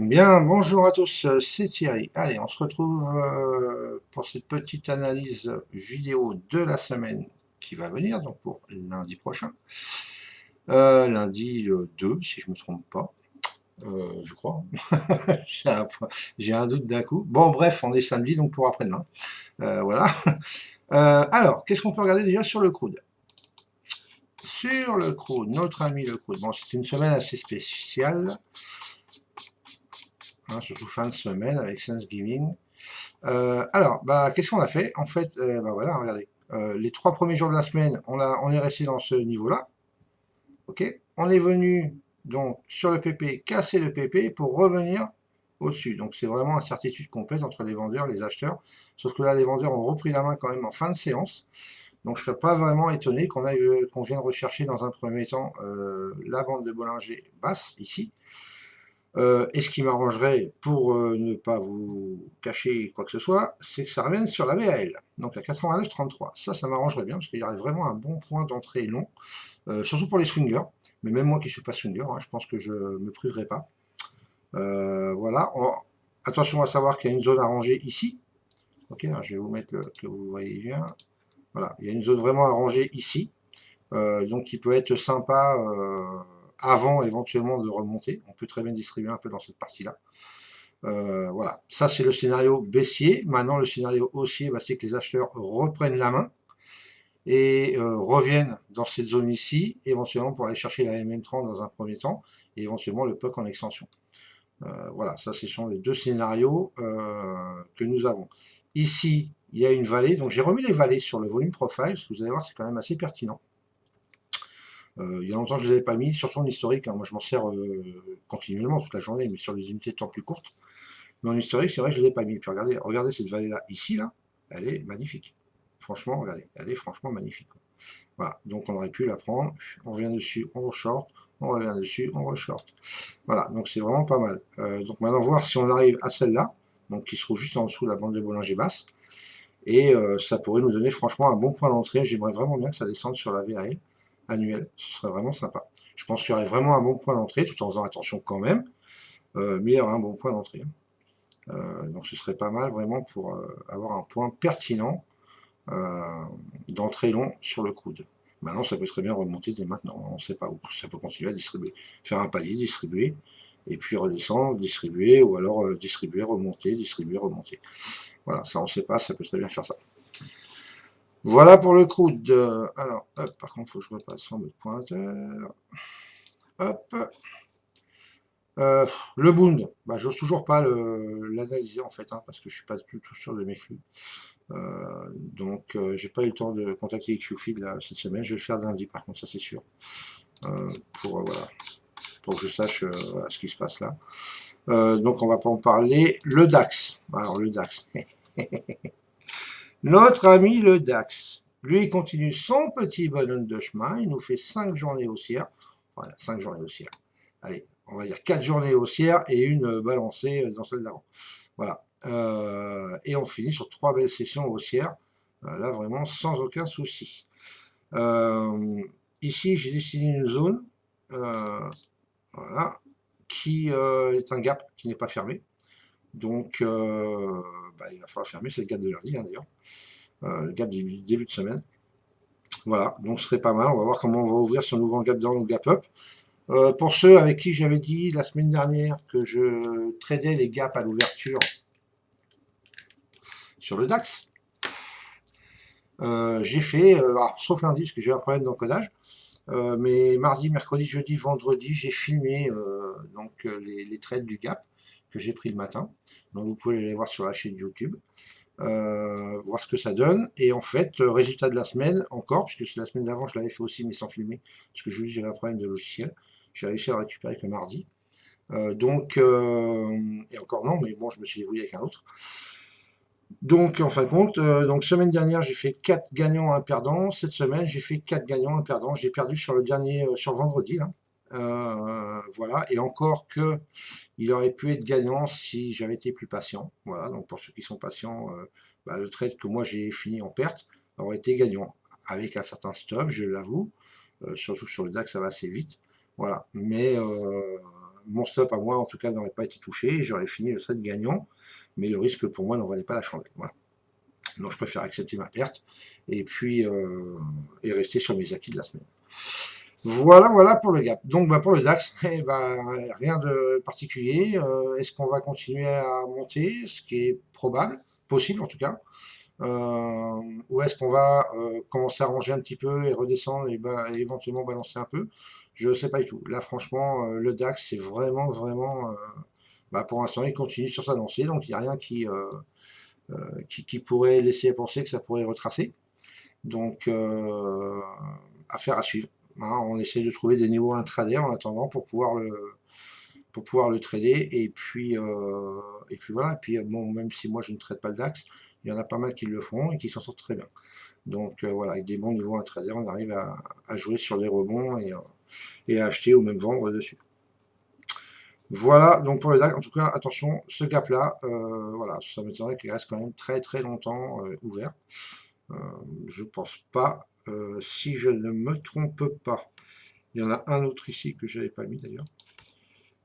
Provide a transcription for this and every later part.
Bien, bonjour à tous, c'est Thierry. Allez, on se retrouve pour cette petite analyse vidéo de la semaine qui va venir, donc pour lundi prochain. Lundi 2, si je me trompe pas, je crois. J'ai un, j'ai un doute d'un coup. Bon, bref, on est samedi, donc pour après-demain. Voilà. Alors, qu'est-ce qu'on peut regarder déjà sur le crude? Sur le crude, notre ami le crude. Bon, c'est une semaine assez spéciale, hein, surtout fin de semaine avec Thanksgiving. Alors, bah, qu'est-ce qu'on a fait? En fait, bah voilà, regardez. Les 3 premiers jours de la semaine, on est resté dans ce niveau-là. Ok? On est venu donc sur le PP, casser le PP pour revenir au-dessus. Donc c'est vraiment incertitude complète entre les vendeurs et les acheteurs. Sauf que là, les vendeurs ont repris la main quand même en fin de séance. Donc je ne serais pas vraiment étonné qu'on vienne rechercher dans un premier temps la bande de Bollinger basse ici. Et ce qui m'arrangerait, pour ne pas vous cacher quoi que ce soit, c'est que ça revienne sur la VAL, donc la 89,33. Ça m'arrangerait bien, parce qu'il y aurait vraiment un bon point d'entrée long, surtout pour les swingers. Mais même moi qui ne suis pas swinger, hein, je pense que je ne me priverai pas. Voilà. Attention à savoir qu'il y a une zone arrangée ici. Ok, alors je vais vous mettre que vous voyez bien. Voilà, il y a une zone vraiment arrangée ici, donc qui peut être sympa avant éventuellement de remonter. On peut très bien distribuer un peu dans cette partie-là. Voilà, ça c'est le scénario baissier. Maintenant, le scénario haussier, bah, c'est que les acheteurs reprennent la main et reviennent dans cette zone ici, éventuellement pour aller chercher la MM30 dans un premier temps, et éventuellement le POC en extension. Voilà, ça ce sont les deux scénarios que nous avons. Ici, il y a une vallée, donc j'ai remis les vallées sur le volume profile, parce que vous allez voir, c'est quand même assez pertinent. Il y a longtemps que je ne les avais pas mis, surtout en historique, hein. Moi je m'en sers continuellement toute la journée, mais sur les unités de temps plus courtes. Mais en historique, c'est vrai que je ne l'ai pas mis. Puis regardez, regardez cette vallée-là, ici, là, elle est magnifique. Franchement, regardez, elle est franchement magnifique. Voilà, donc on aurait pu la prendre, on revient dessus, on short, on revient dessus, on re-short. Voilà, donc c'est vraiment pas mal. Donc maintenant, voir si on arrive à celle-là, donc qui se trouve juste en dessous de la bande de Bollinger basse, et ça pourrait nous donner franchement un bon point d'entrée. J'aimerais vraiment bien que ça descende sur la VAL annuelle, ce serait vraiment sympa. Je pense qu'il y aurait vraiment un bon point d'entrée, tout en faisant attention quand même, mais il y aurait un bon point d'entrée. Donc ce serait pas mal vraiment pour avoir un point pertinent d'entrée long sur le coude. Maintenant, ça peut très bien remonter dès maintenant, on ne sait pas où. Ça peut continuer à distribuer. Faire un palier, distribuer, et puis redescendre, distribuer, ou alors distribuer, remonter, distribuer, remonter. Voilà, ça on ne sait pas, ça peut très bien faire ça. Voilà pour le crude. Alors, hop, par contre, il faut que je repasse en mode pointeur. Hop. Le Bund, bah, j'ose toujours pas l'analyser en fait, hein, parce que je suis pas du tout sûr de mes flux. Donc, j'ai pas eu le temps de contacter QFeed là, cette semaine. Je vais le faire lundi, par contre, ça c'est sûr. Voilà, pour que je sache voilà, ce qui se passe là. Donc, on va pas en parler. Le DAX. Alors, le DAX. Notre ami le DAX. Lui, il continue son petit bonhomme de chemin. Il nous fait 5 journées haussières. Voilà, 5 journées haussières. Allez, on va dire 4 journées haussières et une balancée dans celle d'avant. Voilà. Et on finit sur 3 belles sessions haussières. Là, vraiment, sans aucun souci. Ici, j'ai dessiné une zone, voilà, qui est un gap qui n'est pas fermé. Donc, bah, il va falloir fermer, c'est le gap de lundi, hein, d'ailleurs. Le gap du début de semaine. Voilà, donc ce serait pas mal. On va voir comment on va ouvrir ce nouveau gap down ou gap up. Pour ceux avec qui j'avais dit la semaine dernière que je tradais les gaps à l'ouverture sur le DAX, j'ai fait, sauf lundi parce que j'ai un problème d'encodage, mais mardi, mercredi, jeudi, vendredi, j'ai filmé donc les trades du gap que j'ai pris le matin. Donc vous pouvez aller voir sur la chaîne YouTube, voir ce que ça donne. Et en fait, résultat de la semaine encore, puisque c'est la semaine d'avant, je l'avais fait aussi, mais sans filmer, parce que je vous dis j'avais un problème de logiciel. J'ai réussi à le récupérer que mardi. Et encore non, mais bon, je me suis débrouillé avec un autre. Donc, en fin de compte, donc semaine dernière, j'ai fait 4 gagnants, un perdant. Cette semaine, j'ai fait 4 gagnants, un perdant. J'ai perdu sur le dernier, sur vendredi, là. Voilà, et encore que il aurait pu être gagnant si j'avais été plus patient. Voilà, donc pour ceux qui sont patients, bah, le trade que moi j'ai fini en perte aurait été gagnant. Avec un certain stop, je l'avoue. Surtout sur le DAX, ça va assez vite. Voilà, mon stop à moi, en tout cas, n'aurait pas été touché, j'aurais fini le trade gagnant, mais le risque pour moi n'en valait pas la chandelle. Voilà. Donc je préfère accepter ma perte et puis et rester sur mes acquis de la semaine. Voilà, voilà pour le gap. Donc pour le DAX, eh ben, rien de particulier. Est-ce qu'on va continuer à monter, ce qui est probable, possible en tout cas, ou est-ce qu'on va commencer à ranger un petit peu et redescendre et éventuellement balancer un peu? Je ne sais pas du tout. Là, franchement, le DAX, c'est vraiment, vraiment, pour l'instant, il continue sur sa lancée, donc il n'y a rien qui pourrait laisser penser que ça pourrait retracer. Donc, affaire à suivre. Hein, on essaie de trouver des niveaux intraday en attendant pour pouvoir le trader. Et puis voilà. Et puis bon, même si moi je ne trade pas le DAX, il y en a pas mal qui le font et qui s'en sortent très bien. Donc voilà, avec des bons niveaux intraday, on arrive à jouer sur les rebonds et à acheter ou même vendre dessus. Voilà, donc pour le DAX, en tout cas, attention, ce gap-là, voilà, ça m'étonnerait qu'il reste quand même très très longtemps ouvert. Je pense pas, si je ne me trompe pas. Il y en a un autre ici que je n'avais pas mis d'ailleurs,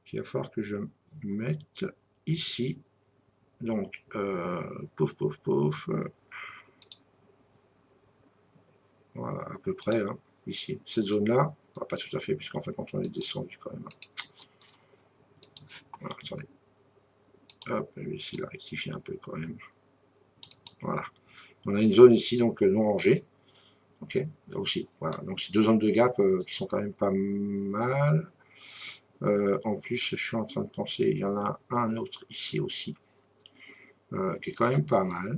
qu'il va falloir que je mette ici. Donc, pouf, pouf, pouf. Voilà, à peu près, hein, ici. Cette zone-là, pas tout à fait, puisqu'en fait, quand on est descendu quand même. Voilà, attendez. Hop, ici, il a rectifié un peu quand même. Voilà. On a une zone ici, donc non rangée. Ok, là aussi. Voilà, donc c'est deux zones de gap qui sont quand même pas mal. En plus, je suis en train de penser, il y en a un autre ici aussi, qui est quand même pas mal.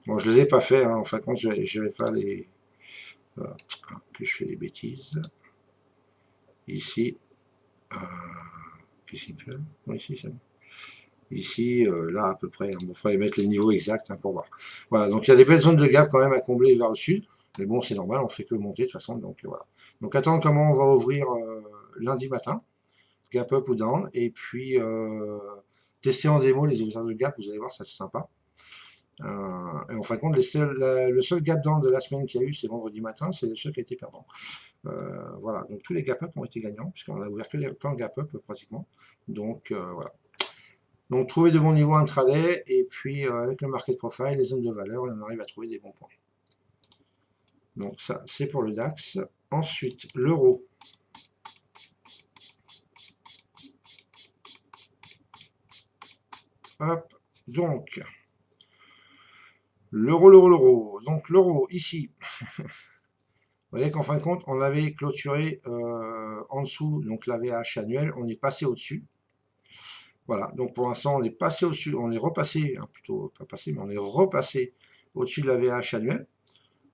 Bon, je les ai pas fait, hein, en fin de compte, je n'avais pas les... plus je fais des bêtises. Ici, qu'est-ce qu'il me fait? Bon, ici, c'est bon. Ici, là, à peu près. Bon, il faudrait mettre les niveaux exacts hein, pour voir. Voilà, donc il y a des belles zones de gap quand même à combler vers le sud. Mais bon, c'est normal, on fait que monter de toute façon. Donc voilà. Donc attendre comment on va ouvrir lundi matin, gap up ou down. Et puis tester en démo les ouvertures de gap, vous allez voir, ça c'est sympa. Et en fin de compte, le seul gap down de la semaine qu'il y a eu, c'est vendredi matin, c'est le seul qui a été perdant. Voilà, donc tous les gap up ont été gagnants, puisqu'on a ouvert que les gap up pratiquement. Donc voilà. Donc trouver de bons niveaux intraday, et puis avec le market profile, les zones de valeur, on arrive à trouver des bons points. Donc ça, c'est pour le DAX. Ensuite, l'euro. Hop, donc, l'euro. Donc l'euro, ici, vous voyez qu'en fin de compte, on avait clôturé en dessous, donc la VH annuelle, on est passé au-dessus. Voilà, donc pour l'instant, on est passé au-dessus, on est repassé, hein, plutôt pas passé, mais on est repassé au-dessus de la VH annuelle.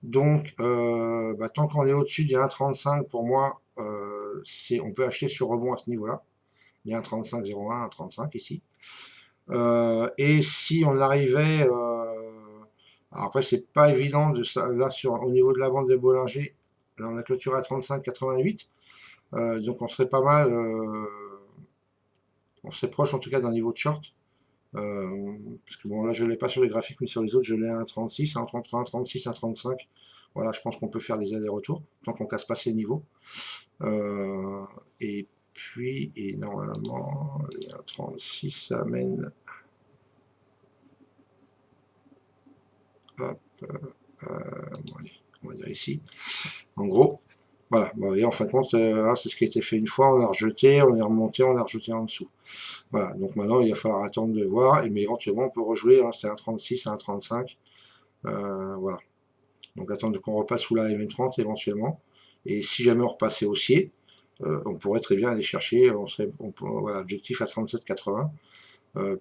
Donc, tant qu'on est au-dessus des 1,35, pour moi, on peut acheter sur rebond à ce niveau-là. Il y a 1,35,01, 1,35 ici. Et si on arrivait, alors après c'est pas évident de ça, là au niveau de la vente de Bollinger, là on a clôturé à 35,88, donc on serait pas mal, on serait proche en tout cas d'un niveau de short. Parce que bon là je l'ai pas sur les graphiques mais sur les autres je l'ai à 1,36, 1,33, 1,36, 1,35. Voilà, je pense qu'on peut faire les allers-retours tant qu'on casse pas ces niveaux. Et puis, et normalement, les 1,36 ça amène. Hop, on va dire ici. En gros, voilà. Et en fin de compte, c'est ce qui a été fait une fois. On a rejeté, on est remonté, on a rejeté en dessous. Voilà. Donc maintenant, il va falloir attendre de voir. Mais éventuellement, on peut rejouer. Hein, c'est 1,36, 1,35. Voilà. Donc attendre qu'on repasse sous la MM30 éventuellement. Et si jamais on repassait haussier, on pourrait très bien aller chercher. Voilà, objectif à 37,80.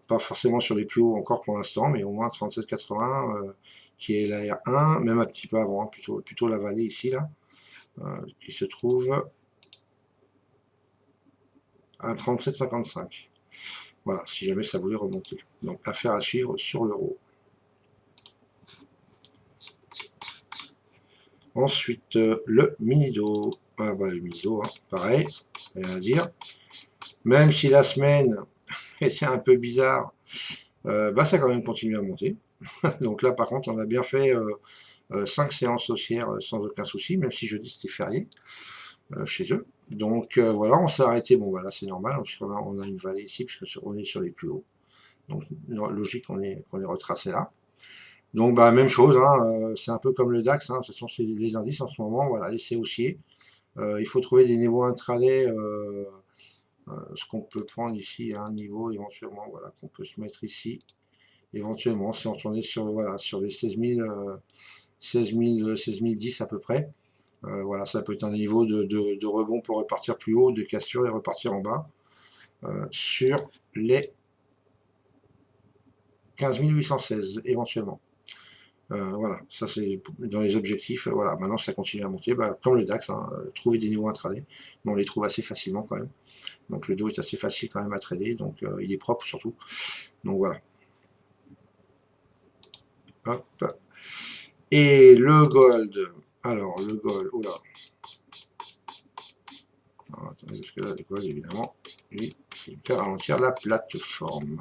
Pas forcément sur les plus hauts encore pour l'instant, mais au moins 37,80 qui est la R1, même un petit peu avant, hein, plutôt la vallée ici, là, qui se trouve à 37,55. Voilà, si jamais ça voulait remonter. Donc, affaire à suivre sur l'euro. Ensuite, le Minido. Ah bah, le Minido, hein, pareil, rien à dire. Même si la semaine, c'est un peu bizarre, ça a quand même continué à monter. Donc là, par contre, on a bien fait 5 séances haussières sans aucun souci, même si jeudi c'était férié. chez eux. Donc voilà, on s'est arrêté. Bon, voilà, c'est normal, parce on a une vallée ici, puisqu'on est sur les plus hauts. Donc logique qu'on est retracé là. Donc bah même chose, hein, c'est un peu comme le DAX, hein, de toute façon c'est les indices en ce moment, voilà, et c'est haussier. Il faut trouver des niveaux intraday, ce qu'on peut prendre ici à un niveau éventuellement, voilà, qu'on peut se mettre ici, éventuellement, si on tournait sur, voilà, sur les 16 000, 16 000, 16 010 à peu près. Voilà, ça peut être un niveau de rebond pour repartir plus haut, de cassure et repartir en bas sur les 15 816 éventuellement. Voilà, ça c'est dans les objectifs. Voilà, maintenant ça continue à monter, bah, comme le DAX, hein, trouver des niveaux intraday, mais on les trouve assez facilement quand même. Donc le Dow est assez facile quand même à trader, donc il est propre surtout. Donc voilà. Hop. Et le gold. Alors le gold, oula. Alors, attendez, parce que là, le gold, évidemment, lui, il fait ralentir la plateforme.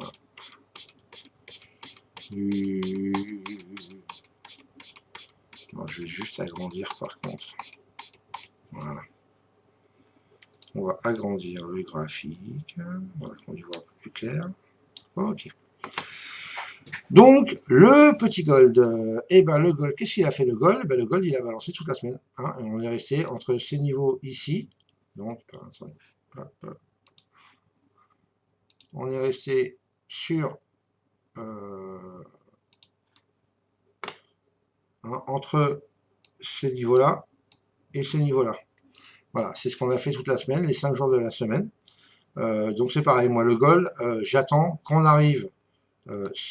Bon, je vais juste agrandir par contre. Voilà. On va agrandir le graphique. Voilà, qu'on y voit un peu plus clair. Ok. Donc, le petit gold. Et ben le gold, qu'est-ce qu'il a fait le gold? Ben, le gold, il a balancé toute la semaine. Hein, et on est resté entre ces niveaux ici. Donc, attendez, hop, on est resté sur entre ces niveaux-là et ces niveaux-là. Voilà, c'est ce qu'on a fait toute la semaine, les 5 jours de la semaine. Donc c'est pareil, moi le gold, j'attends qu'on arrive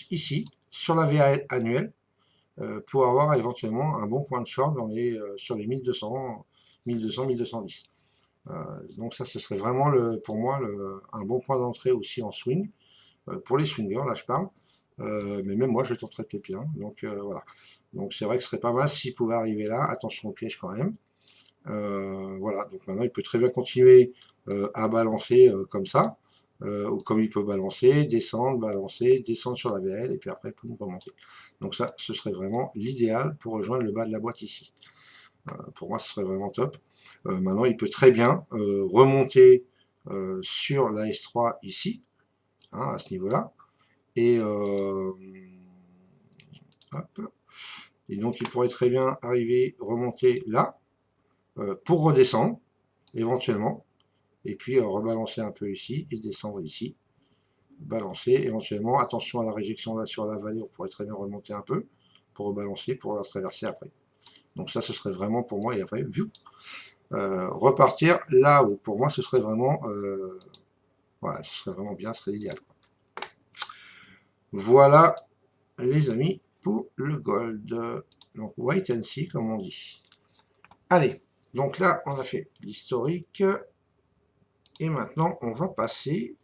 ici, sur la VA annuelle, pour avoir éventuellement un bon point de short sur les 1200, 1200, 1210. Donc ça, ce serait vraiment pour moi un bon point d'entrée aussi en swing, pour les swingers, là je parle. Mais même moi, je tenterais peut-être bien. Donc voilà. Donc c'est vrai que ce serait pas mal s'il pouvait arriver là. Attention au piège quand même. Voilà, donc maintenant il peut très bien continuer à balancer comme ça, ou comme il peut balancer, descendre sur la VL, et puis après poum, remonter. Donc ça, ce serait vraiment l'idéal pour rejoindre le bas de la boîte ici. Pour moi, ce serait vraiment top. Maintenant, il peut très bien remonter sur la S3 ici, hein, à ce niveau-là, et, hop, et donc il pourrait très bien arriver, remonter là, pour redescendre, éventuellement, et puis rebalancer un peu ici, et descendre ici, balancer, éventuellement, attention à la réjection là sur la vallée, on pourrait très bien remonter un peu, pour rebalancer, pour la traverser après. Donc ça, ce serait vraiment pour moi, et après, vu, repartir là où, pour moi, ce serait vraiment, voilà, ce serait vraiment bien, ce serait l'idéal. Voilà, les amis, pour le gold. Donc, wait and see, comme on dit. Allez, donc là, on a fait l'historique. Et maintenant, on va passer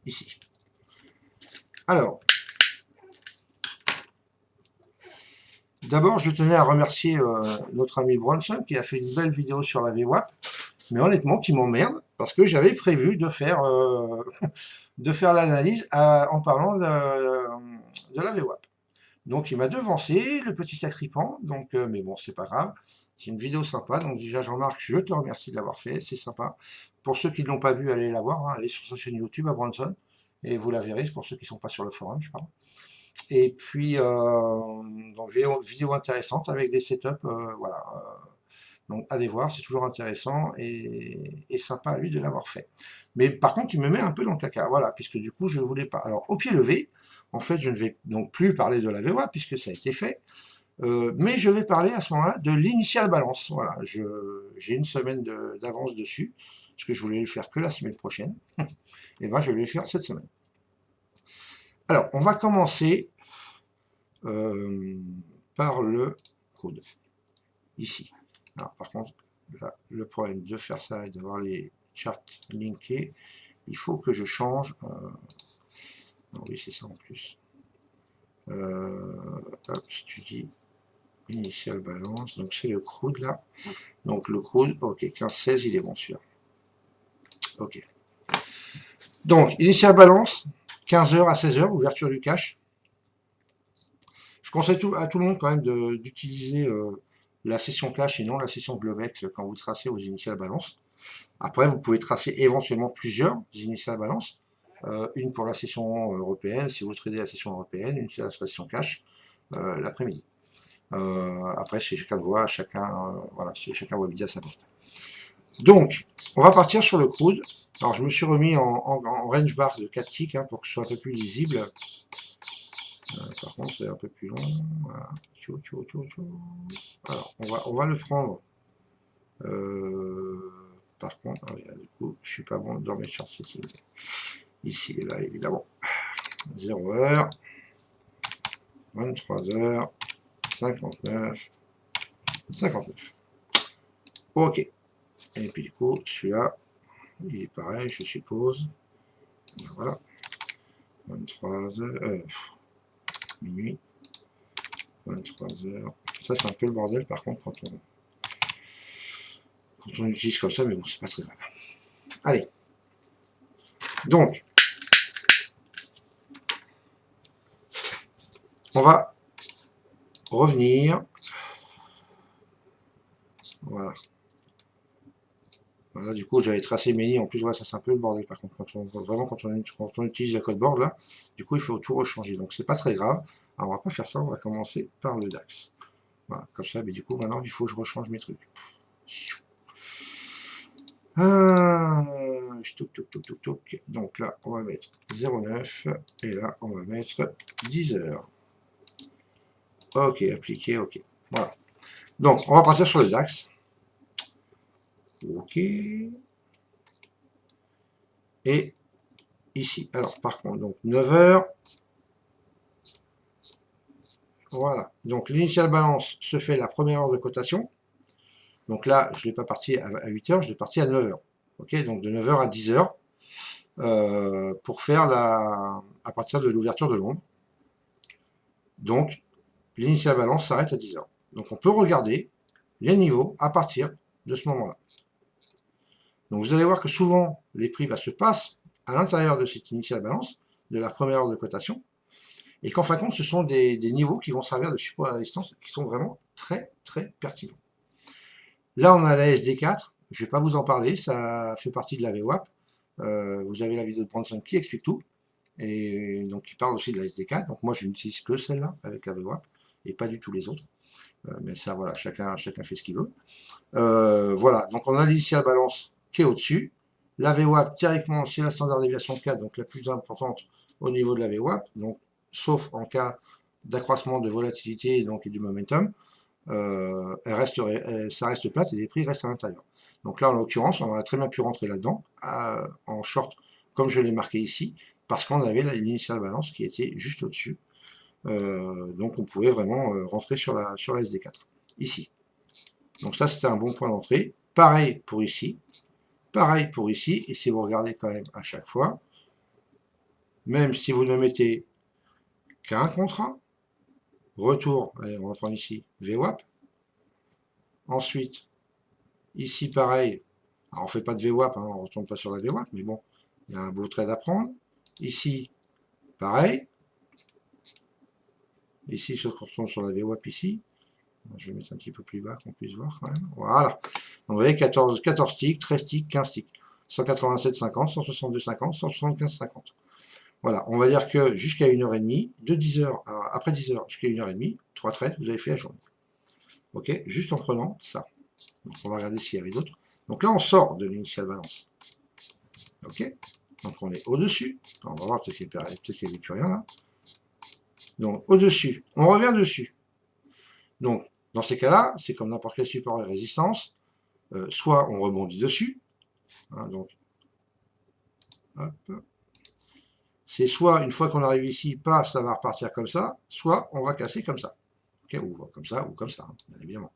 ici. Alors, d'abord, je tenais à remercier notre ami Bronson qui a fait une belle vidéo sur la VWAP, mais honnêtement, qui m'emmerde, parce que j'avais prévu de faire, l'analyse en parlant de la VWAP. Donc, il m'a devancé, le petit sacripant, donc, mais bon, c'est pas grave. C'est une vidéo sympa, donc déjà Jean-Marc, je te remercie de l'avoir fait, c'est sympa. Pour ceux qui ne l'ont pas vu, allez la voir, hein, allez sur sa chaîne YouTube à Bronson, et vous la verrez, pour ceux qui ne sont pas sur le forum, je parle. Et puis, donc, vidéo intéressante avec des setups, voilà. Donc, allez voir, c'est toujours intéressant et sympa à lui de l'avoir fait. Mais par contre, il me met un peu dans le caca, voilà, puisque du coup, je ne voulais pas. Alors, au pied levé, en fait, je ne vais donc plus parler de la VWAP, puisque ça a été fait. Mais je vais parler à ce moment-là de l'initial balance. Voilà, j'ai une semaine d'avance dessus, parce que je voulais le faire que la semaine prochaine. Et ben, je vais le faire cette semaine. Alors, on va commencer par le code, ici. Alors, par contre, là, le problème de faire ça et d'avoir les charts linkés, il faut que je change. Non, oui, c'est ça en plus. Hop, tu dis initial balance, donc c'est le crude là. Donc le crude, ok, 15-16, il est bon celui-là. Ok. Donc, initial balance, 15h à 16h, ouverture du cash. Je conseille à tout le monde quand même d'utiliser, la session cash et non la session Globex quand vous tracez vos initiales balance. Après, vous pouvez tracer éventuellement plusieurs initiales balance. Une pour la session européenne, si vous tradez la session européenne, une sur la session cash l'après-midi. Après, c'est chacun voit, voilà, chacun voit midi à sa porte. Donc, on va partir sur le crude. Alors, je me suis remis en range bar de 4 ticks hein, pour que ce soit un peu plus lisible. Par contre, c'est un peu plus long. Voilà. Alors, on va le prendre. Par contre, du coup, je suis pas bon dans mes charts ici et là, évidemment. 0h, 23h, 59, 59. Ok. Et puis du coup, celui-là, il est pareil, je suppose. Voilà. 23h, minuit, 23h. Ça, c'est un peu le bordel, par contre, quand on utilise comme ça, mais bon, c'est pas très grave. Allez. Donc, on va revenir. Voilà. Voilà, du coup, j'avais tracé mes lignes. En plus, voilà, ça c'est un peu le bordel. Par contre, quand on utilise la code board, là, du coup, il faut tout rechanger. Donc, c'est pas très grave. Alors, on va pas faire ça. On va commencer par le DAX. Voilà, comme ça. Mais du coup, maintenant, il faut que je rechange mes trucs. Donc là, on va mettre 0,9 et là, on va mettre 10 heures. Ok, appliqué, ok. Voilà. Donc, on va partir sur le DAX. Ok. Et ici, alors par contre, donc 9 heures. Voilà. Donc, l'initial balance se fait la première heure de cotation. Donc là, je ne l'ai pas parti à 8 heures, je l'ai parti à 9 heures. Ok, donc de 9 heures à 10 heures. Pour faire à partir de l'ouverture de l'ombre. Donc, l'initial balance s'arrête à 10 heures. Donc, on peut regarder les niveaux à partir de ce moment-là. Donc, vous allez voir que souvent, les prix se passent à l'intérieur de cette initial balance, de la première heure de cotation, et qu'en fin de compte, ce sont des niveaux qui vont servir de support à la résistance, qui sont vraiment très, très pertinents. Là, on a la SD4, je ne vais pas vous en parler, ça fait partie de la VWAP. Vous avez la vidéo de Branson qui explique tout. Et donc, il parle aussi de la SD4. Donc, moi, je n'utilise que celle-là avec la VWAP et pas du tout les autres. Mais ça, voilà, chacun fait ce qu'il veut. Voilà, donc on a l'initial balance qui est au-dessus. La VWAP, directement, c'est la standard déviation 4, donc la plus importante au niveau de la VWAP. Donc, sauf en cas d'accroissement de volatilité donc, et du momentum, ça reste plate et les prix restent à l'intérieur. Donc là, en l'occurrence, on aurait très bien pu rentrer là-dedans, en short, comme je l'ai marqué ici, parce qu'on avait l'initial balance qui était juste au-dessus. Donc on pouvait vraiment rentrer sur la SD4, ici. Donc ça, c'était un bon point d'entrée. Pareil pour ici. Pareil pour ici. Et si vous regardez quand même à chaque fois, même si vous ne mettez qu'un contrat, retour, allez, on va prendre ici VWAP. Ensuite, ici pareil, alors on ne fait pas de VWAP, hein, on ne retourne pas sur la VWAP, mais bon, il y a un beau trade à prendre. Ici, pareil. Ici, sauf qu'on retourne sur la VWAP ici. Je vais mettre un petit peu plus bas qu'on puisse voir quand même. Voilà. Donc, vous voyez, 14 ticks, 13 ticks, 15 ticks. 187,50, 162,50, 175,50. Voilà, on va dire que jusqu'à 1h30, de 10h après 10h jusqu'à 1h30, 3 trades, vous avez fait la journée. Ok, juste en prenant ça. Donc, on va regarder s'il y avait d'autres. Donc là, on sort de l'initial balance. Ok, donc on est au-dessus. On va voir, peut-être qu'il n'y avait plus rien là. Donc au-dessus, on revient dessus. Donc, dans ces cas-là, c'est comme n'importe quel support et résistance. Soit on rebondit dessus. Hein, donc, hop. C'est soit, une fois qu'on arrive ici, paf, ça va repartir comme ça, soit on va casser comme ça. Okay, ou comme ça, hein, bien évidemment.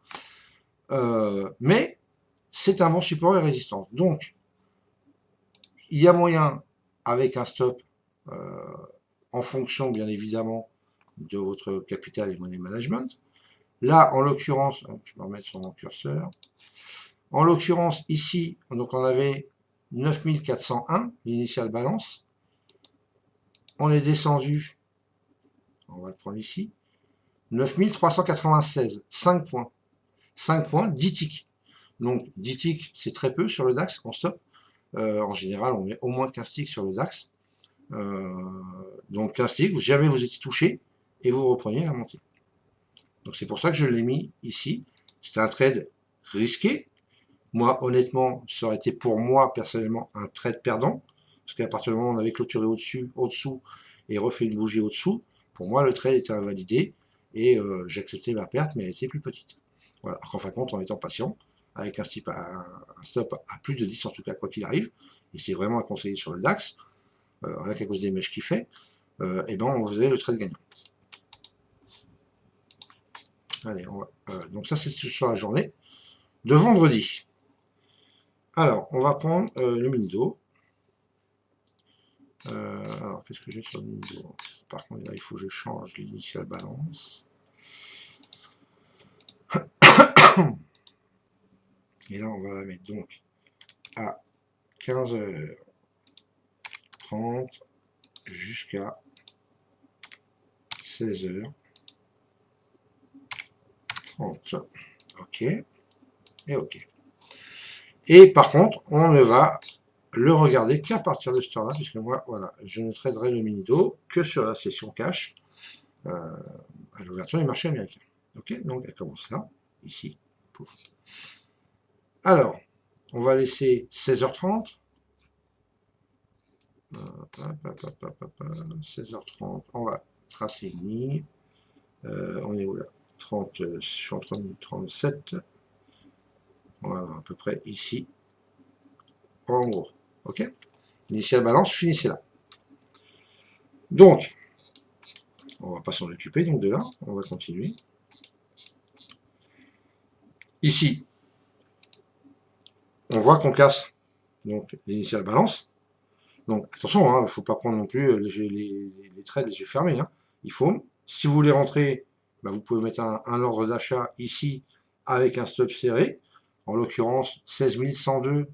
Mais c'est un bon support et résistance. Donc, il y a moyen, avec un stop, en fonction, bien évidemment, de votre capital et money management. Là, en l'occurrence, je vais remettre sur mon curseur. En l'occurrence, ici, donc on avait 9401, l'initial balance. On est descendu, on va le prendre ici, 9396, 5 points. 5 points, 10 ticks. Donc 10 ticks, c'est très peu sur le DAX en stop. En général, on met au moins 15 ticks sur le DAX. Donc 15 ticks, jamais vous étiez touché et vous repreniez la montée. Donc c'est pour ça que je l'ai mis ici. C'est un trade risqué. Moi, honnêtement, ça aurait été pour moi, personnellement, un trade perdant. Parce qu'à partir du moment où on avait clôturé au-dessus, au-dessous, et refait une bougie au-dessous, pour moi, le trade était invalidé. Et j'acceptais ma perte, mais elle était plus petite. Voilà. Alors qu'en fin de compte, en étant patient, avec un stop à plus de 10, en tout cas, quoi qu'il arrive, et c'est vraiment à conseiller sur le DAX, rien qu'à cause des mèches qu'il fait, et ben on faisait le trade gagnant. Allez, donc ça c'est sur la journée de vendredi. Alors, on va prendre le mini-do. Alors, qu'est-ce que j'ai sur le mini-do? Par contre, là, il faut que je change l'initial balance. Et là, on va la mettre donc à 15h30 jusqu'à 16h30. OK. Et OK. Et par contre, on ne va le regarder qu'à partir de ce temps-là, puisque moi, voilà, je ne traderai le mini-do que sur la session cash à l'ouverture des marchés américains. Ok, donc elle commence là, ici. Pouf. Alors, on va laisser 16h30. 16h30, on va tracer une ligne. On est où là 30, je suis en train de 37. Voilà, à peu près ici. En gros. Ok. L'initiale balance, finissez là. Donc, on va pas s'en occuper, donc de là, on va continuer. Ici, on voit qu'on casse donc l'initiale balance. Donc attention, il ne faut pas prendre non plus les trades les yeux fermés. Hein. Il faut, si vous voulez rentrer, bah, vous pouvez mettre un ordre d'achat ici avec un stop serré. En l'occurrence, 16 102.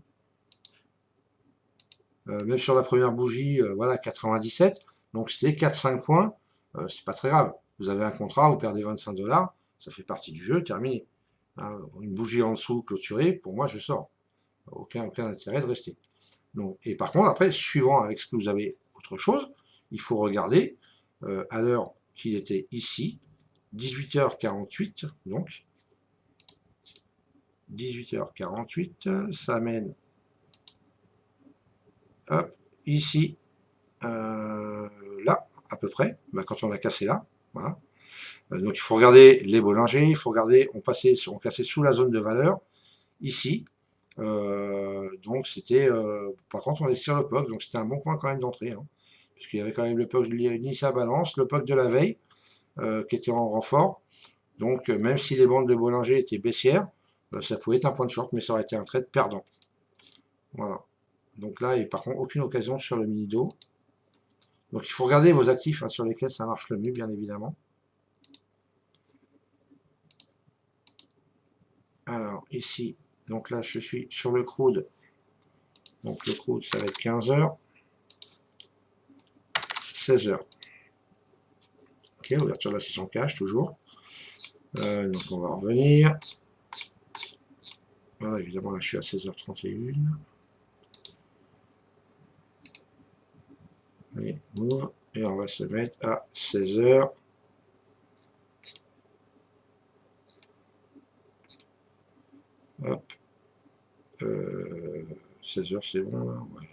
Même sur la première bougie, voilà, 97. Donc c'était 4-5 points. C'est pas très grave. Vous avez un contrat, vous perdez 25 $. Ça fait partie du jeu, terminé. Hein, une bougie en dessous clôturée, pour moi, je sors. Aucun intérêt de rester. Donc, et par contre, après, suivant avec ce que vous avez autre chose, il faut regarder à l'heure qu'il était ici, 18h48, donc 18h48, ça mène hop, ici, là, à peu près, bah, quand on a cassé là, voilà. Donc il faut regarder les Bollinger, il faut regarder, on cassait sous la zone de valeur, ici, donc c'était, par contre on est sur le POC, donc c'était un bon point quand même d'entrée, hein, puisqu'il y avait quand même le POC de l'initial balance, le POC de la veille, qui était en renfort, donc même si les bandes de Bollinger étaient baissières, ça pouvait être un point de short, mais ça aurait été un trade perdant. Voilà. Donc là, et par contre, aucune occasion sur le mini-do. Donc il faut regarder vos actifs hein, sur lesquels ça marche le mieux, bien évidemment. Alors ici, donc là je suis sur le crude. Donc le crude ça va être 15h. 16h. Ok, ouverture de la session cash toujours. Donc on va revenir. Voilà, évidemment là je suis à 16h31. Allez, move. Et on va se mettre à 16h. Hop. 16h c'est bon là. Ouais.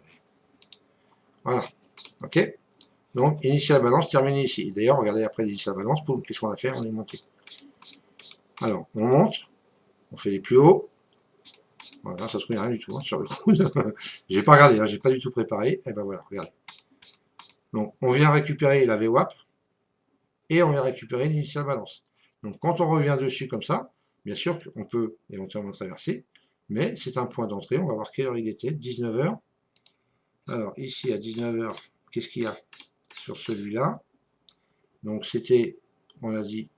Voilà. Ok. Donc initial balance terminé ici. D'ailleurs, regardez après l'initial balance, qu'est-ce qu'on a fait? On est monté. Alors, on monte, on fait les plus hauts. Voilà, ça se met rien du tout hein, sur le coup. J'ai pas regardé, hein, j'ai pas du tout préparé. Et ben voilà, regardez. Donc, on vient récupérer la VWAP et on vient récupérer l'initial balance. Donc, quand on revient dessus comme ça, bien sûr qu'on peut éventuellement traverser, mais c'est un point d'entrée. On va voir quelle heure il était, 19h. Alors, ici à 19h, qu'est-ce qu'il y a sur celui-là? Donc, c'était, on a dit,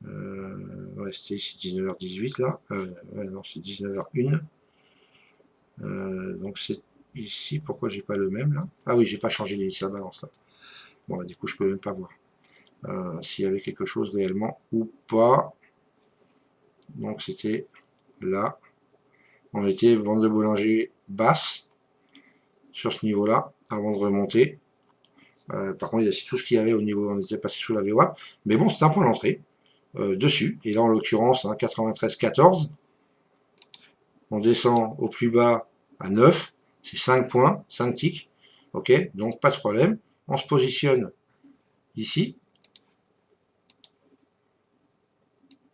ouais, c'était ici 19h18 là. Ouais, non, c'est 19h01. Donc, c'est ici. Pourquoi j'ai pas le même là? Ah oui, j'ai pas changé l'initial balance là. Bon, bah, du coup, je peux même pas voir s'il y avait quelque chose réellement ou pas. Donc c'était là. On était bande de boulanger basse sur ce niveau-là avant de remonter. Par contre, il y a tout ce qu'il y avait au niveau, on était passé sous la VWAP. Mais bon, c'est un point d'entrée dessus. Et là, en l'occurrence, hein, 93,14. On descend au plus bas à 9. C'est 5 points, 5 ticks. Ok, donc pas de problème. On se positionne ici.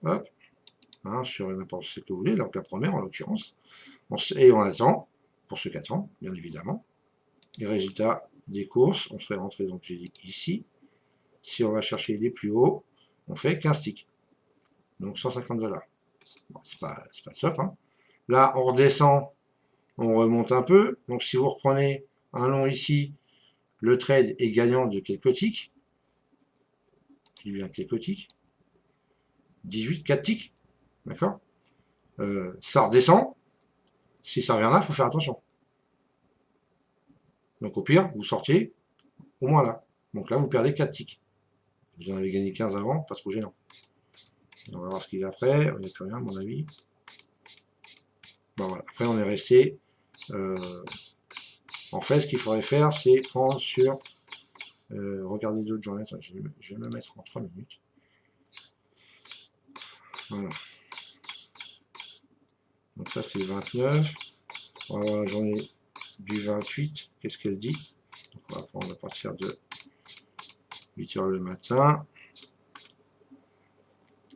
Hop, hein, sur n'importe ce que vous voulez, donc la première en l'occurrence. Et on attend, pour ceux qui attendent, bien évidemment. Les résultats des courses, on serait rentré, donc j'ai dit ici. Si on va chercher les plus hauts, on fait 15 ticks. Donc 150 $. Bon, c'est pas top. Hein. Là, on redescend, on remonte un peu. Donc si vous reprenez un long ici, le trade est gagnant de quelques ticks. Je dis bien quelques ticks. 18, 4 ticks. D'accord, ça redescend. Si ça revient là, il faut faire attention. Donc au pire, vous sortiez au moins là. Donc là, vous perdez 4 ticks. Vous en avez gagné 15 avant, pas trop gênant. On va voir ce qu'il y a après. Il n'y a plus rien, à mon avis. Bon, voilà. Après, on est resté. En fait, ce qu'il faudrait faire, c'est prendre sur. Regardez d'autres journées. Attends, je vais me mettre en 3 minutes. Voilà. Donc ça, c'est le 29. On va voir la journée du 28. Qu'est-ce qu'elle dit? Donc on va prendre à partir de 8 h le matin.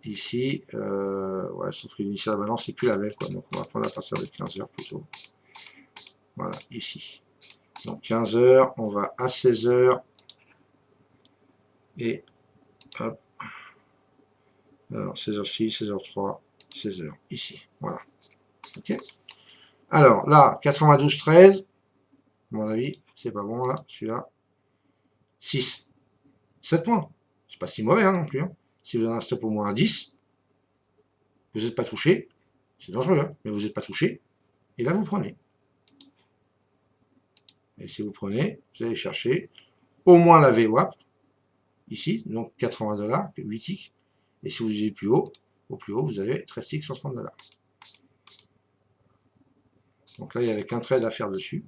Ici, ouais, sauf que l'initiale balance, c'est plus la même, quoi. Donc on va prendre à partir de 15 h plutôt. Voilà, ici. Donc 15 h, on va à 16 h. Et hop. Alors 16h6, 16h3, 16h, ici. Voilà. Ok. Alors là, 92,13. À mon avis, c'est pas bon là, celui-là. 6. 7 points. C'est pas si mauvais hein, non plus. Hein. Si vous avez un stop au moins à 10, vous n'êtes pas touché. C'est dangereux, hein, mais vous n'êtes pas touché. Et là, vous prenez. Et si vous prenez, vous allez chercher au moins la VWAP, ici, donc 80 $, 8 ticks. Et si vous allez plus haut, au plus haut, vous avez 13 ticks, 130 $. Donc là, il n'y avait qu'un trade à faire dessus.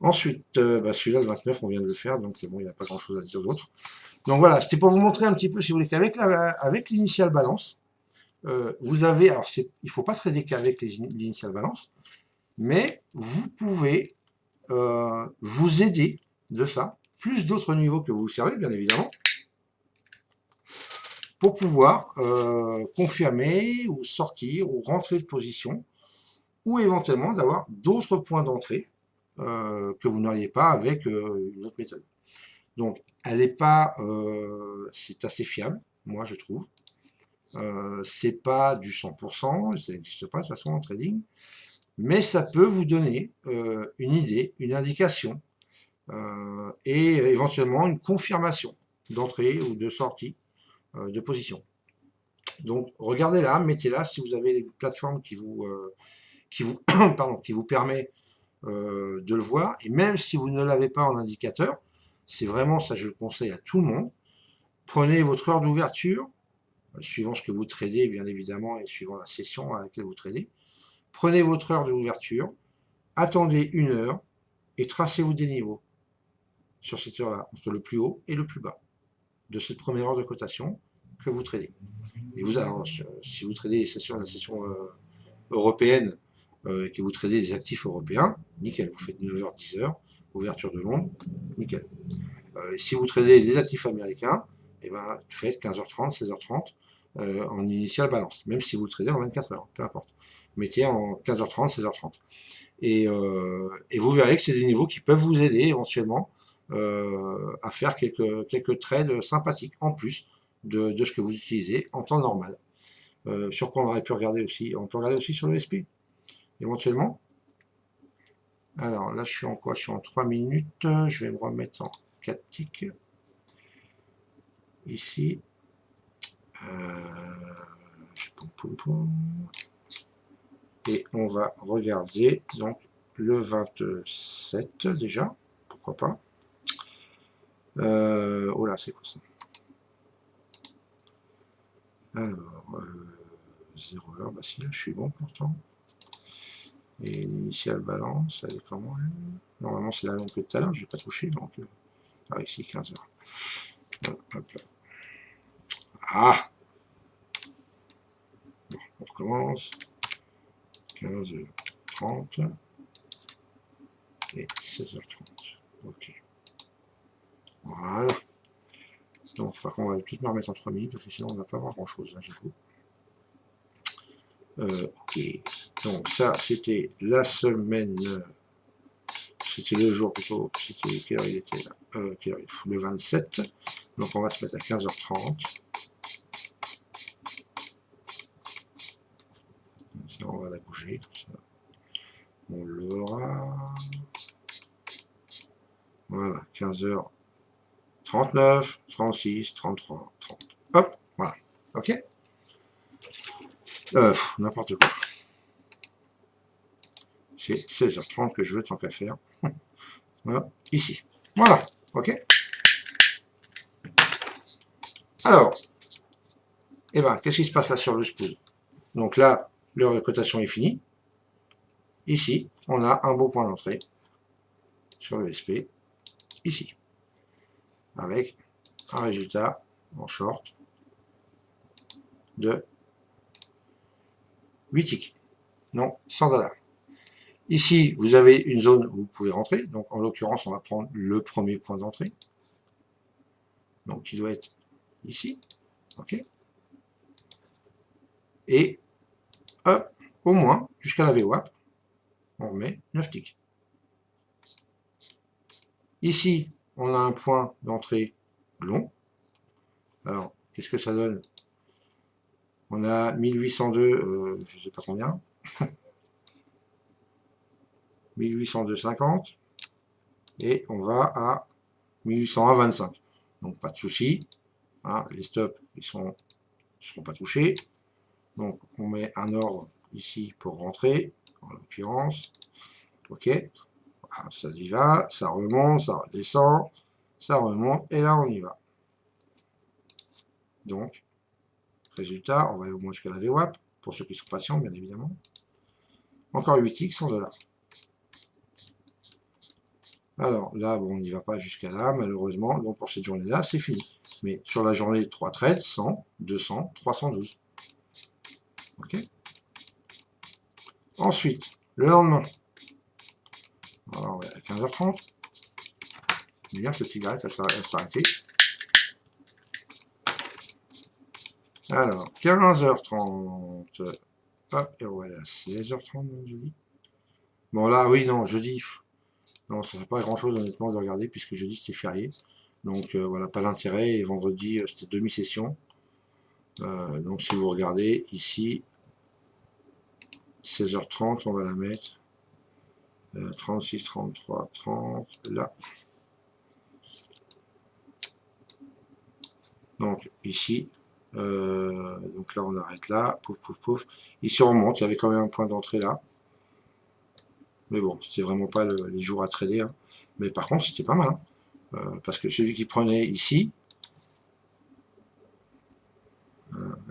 Ensuite, celui-là, le 29, on vient de le faire, donc bon, il n'y a pas grand-chose à dire d'autre. Donc voilà, c'était pour vous montrer un petit peu, si vous voulez, qu'avec l'initial balance, vous avez, alors il ne faut pas trader qu'avec l'initial balance, mais vous pouvez vous aider de ça, plus d'autres niveaux que vous servez, bien évidemment, pour pouvoir confirmer ou sortir ou rentrer de position, ou éventuellement d'avoir d'autres points d'entrée que vous n'auriez pas avec une autre méthode. Donc, elle n'est pas, c'est assez fiable, moi je trouve. C'est pas du 100%, ça n'existe pas de toute façon en trading, mais ça peut vous donner une idée, une indication et éventuellement une confirmation d'entrée ou de sortie de position. Donc regardez-la, mettez-la si vous avez une plateforme pardon, qui vous permet de le voir, et même si vous ne l'avez pas en indicateur, c'est vraiment ça, je le conseille à tout le monde. Prenez votre heure d'ouverture, suivant ce que vous tradez, bien évidemment, et suivant la session à laquelle vous tradez. Prenez votre heure d'ouverture, attendez une heure et tracez-vous des niveaux sur cette heure-là, entre le plus haut et le plus bas de cette première heure de cotation que vous tradez. Et vous, alors, si vous tradez la session européenne et que vous tradez des actifs européens, nickel, vous faites 9h, 10h, ouverture de Londres, nickel. Et si vous tradez des actifs américains, et ben, faites 15h30, 16h30 en initial balance, même si vous le tradez en 24 heures, peu importe. Mettez en 15h30, 16h30. Et vous verrez que c'est des niveaux qui peuvent vous aider éventuellement à faire quelques trades sympathiques en plus de ce que vous utilisez en temps normal. Sur quoi on aurait pu regarder aussi? On peut regarder aussi sur le SP, éventuellement. Alors là, je suis en quoi? Je suis en 3 minutes. Je vais me remettre en 4 ticks. Ici. Et on va regarder donc le 27 déjà. Pourquoi pas? Oh là, c'est quoi ça? Alors, 0 heure, bah si, là, je suis bon pourtant. Et l'initiale balance, elle est comment elle? Normalement, c'est la même que tout à l'heure, je n'ai pas touché, donc... ah, ici, 15 heures. Hop là. Ah! Bon, on recommence. 15h30 et 16h30. Ok. Voilà. Donc, par contre, on va tout me remettre en 3 minutes, parce que sinon, on va pas avoir grand-chose, hein, j'avoue. Ok. Donc, ça, c'était la semaine... c'était le jour plutôt. C'était quelle heure il était là quelle heure le 27. Donc, on va se mettre à 15h30. Ça, on va la bouger. Ça. On l'aura. Voilà, 15h39, 36, 33, 30. Hop, voilà. Ok. N'importe quoi. C'est 16h30 que je veux tant qu'à faire. Voilà, ici. Voilà. Ok. Alors, eh ben, qu'est-ce qui se passe là sur le spool? Donc là, l'heure de cotation est finie. Ici, on a un beau point d'entrée sur le SP, ici, avec un résultat en short de 8 ticks. Non, 100 $. Ici, vous avez une zone où vous pouvez rentrer. Donc, en l'occurrence, on va prendre le premier point d'entrée. Donc, qui doit être ici. OK. Et, hop, au moins, jusqu'à la VWAP, on remet 9 ticks. Ici, on a un point d'entrée long. Alors, qu'est-ce que ça donne? On a 1802, je ne sais pas combien. 1802,50. Et on va à 1801,25. Donc, pas de souci. Hein, les stops, ils ne seront pas touchés. Donc, on met un ordre ici pour rentrer, en l'occurrence. OK. Ah, ça y va, ça remonte, ça redescend, ça remonte, et là, on y va. Donc, résultat, on va aller au moins jusqu'à la VWAP, pour ceux qui sont patients, bien évidemment. Encore 8x, 100 $. Alors là, bon, on n'y va pas jusqu'à là, malheureusement. Donc pour cette journée-là, c'est fini. Mais sur la journée, 3 trades, 100, 200, 312. OK. Ensuite, le lendemain, alors, on va à 15h30. Bien, cette cigarette, ça s'arrêter. Alors, 15h30. Hop, et voilà, 16h30, jeudi. Bon, là, oui, non, jeudi. Non, ça ne fait pas grand-chose, honnêtement, de regarder, puisque jeudi, c'était férié. Donc, voilà, pas d'intérêt. Et vendredi, c'était demi-session. Donc, si vous regardez ici, 16h30, on va la mettre. 36, 33, 30, là. Donc, ici. Donc là, on arrête là. Pouf, pouf, pouf. Ici, on remonte. Il y avait quand même un point d'entrée là. Mais bon, c'était vraiment pas les jours à trader. Hein. Mais par contre, c'était pas mal. Hein. Parce que celui qui prenait ici,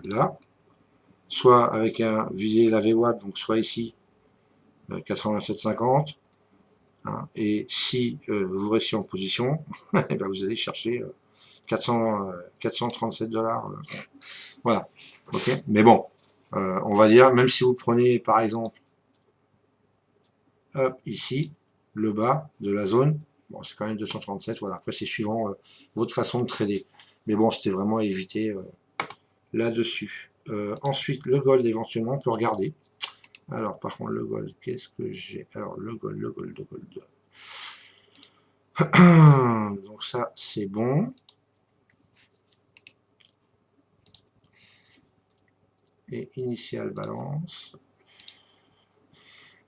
là, soit avec un visé la VWAP, donc soit ici, 87,50. Hein, et si vous restez en position, et ben vous allez chercher 437 $. Voilà. Ok. Mais bon, on va dire, même si vous prenez par exemple, hop, ici, le bas de la zone, bon, c'est quand même 237. Voilà. Après, c'est suivant votre façon de trader. Mais bon, c'était vraiment à éviter là-dessus. Ensuite, le gold, éventuellement, on peut regarder. Alors, par contre, le gold, qu'est-ce que j'ai? Alors, le gold, le gold, le gold. Donc ça, c'est bon. Et initial balance.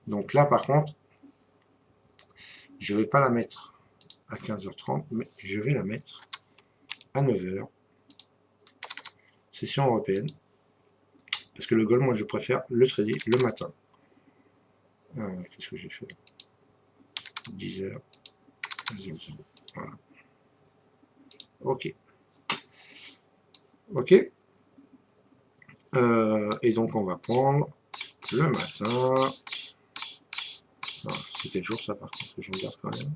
Donc là, par contre, je ne vais pas la mettre à 15h30, mais je vais la mettre à 9h. Session européenne. Parce que le gold, moi, je préfère le trader le matin. Qu'est-ce que j'ai fait? 10h. 00. Voilà. Ok. Ok. Et donc on va prendre le matin. C'est quel jour ça par contre que je regarde quand même.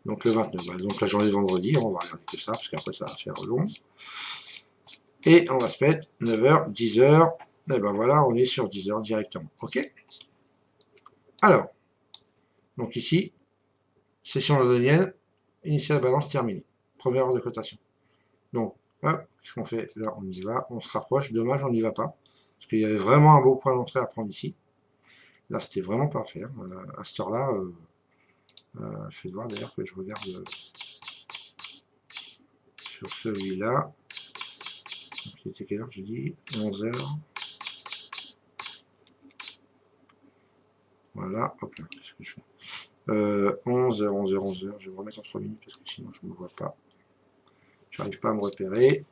Donc le 29, bah, donc la journée de vendredi, on va regarder que ça, parce qu'après ça va faire long. Et on va se mettre 9h, 10h, et ben voilà, on est sur 10h directement. Ok. Alors, donc ici, session londonienne, initiale balance terminée. Première heure de cotation. Donc, hop, qu'est-ce qu'on fait? Là, on y va, on se rapproche. Dommage, on n'y va pas. Parce qu'il y avait vraiment un beau point d'entrée à prendre ici. Là, c'était vraiment pas à faire. À cette heure-là, faites voir d'ailleurs que je regarde sur celui-là. Il était quelle heure, je dis 11h. Voilà, hop là, qu'est-ce que je fais 11h, 11h, 11h. Je vais me remettre en 3 minutes parce que sinon je ne me vois pas. J'arrive pas à me repérer.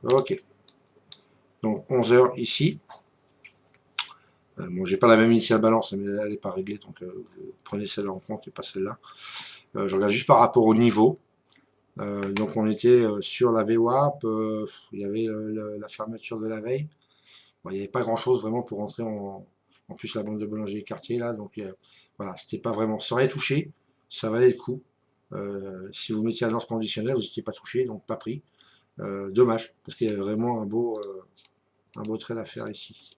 Ok. Donc 11h ici. Bon, j'ai pas la même initiale balance, mais elle n'est pas réglée, donc vous prenez celle-là en compte et pas celle-là. Je regarde juste par rapport au niveau. Donc on était sur la VWAP, il y avait la fermeture de la veille. Bon, il n'y avait pas grand-chose vraiment pour rentrer en plus la bande de Boulanger Cartier là, donc voilà, c'était pas vraiment. Ça aurait touché, ça valait le coup. Si vous mettiez à lance conditionnelle, vous n'étiez pas touché, donc pas pris. Dommage, parce qu'il y avait vraiment un beau trade à faire ici.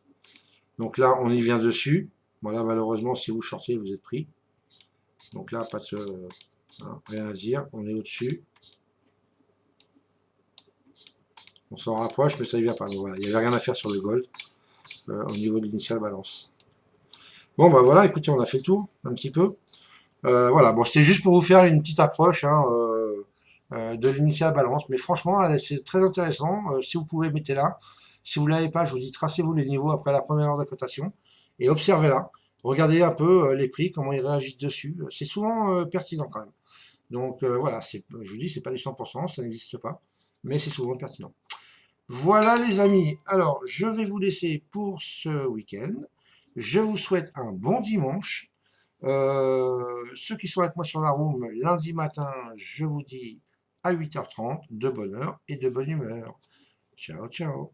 Donc là, on y vient dessus. Voilà, malheureusement, si vous shortez, vous êtes pris. Donc là, pas de, rien à dire, on est au-dessus. On s'en rapproche, mais ça y vient pas. Donc voilà, il n'y avait rien à faire sur le gold au niveau de l'initial balance. Bon, bah voilà, écoutez, on a fait le tour un petit peu. Voilà, bon, c'était juste pour vous faire une petite approche de l'initial balance. Mais franchement, c'est très intéressant. Si vous pouvez, mettez-la. Si vous ne l'avez pas, je vous dis, tracez-vous les niveaux après la première heure de cotation et observez-la. Regardez un peu les prix, comment ils réagissent dessus. C'est souvent pertinent quand même. Donc voilà, je vous dis, c'est pas du 100%, ça n'existe pas, mais c'est souvent pertinent. Voilà les amis, alors je vais vous laisser pour ce week-end. Je vous souhaite un bon dimanche. Ceux qui sont avec moi sur la room, lundi matin, je vous dis à 8h30, de bonne heure et de bonne humeur. Ciao, ciao.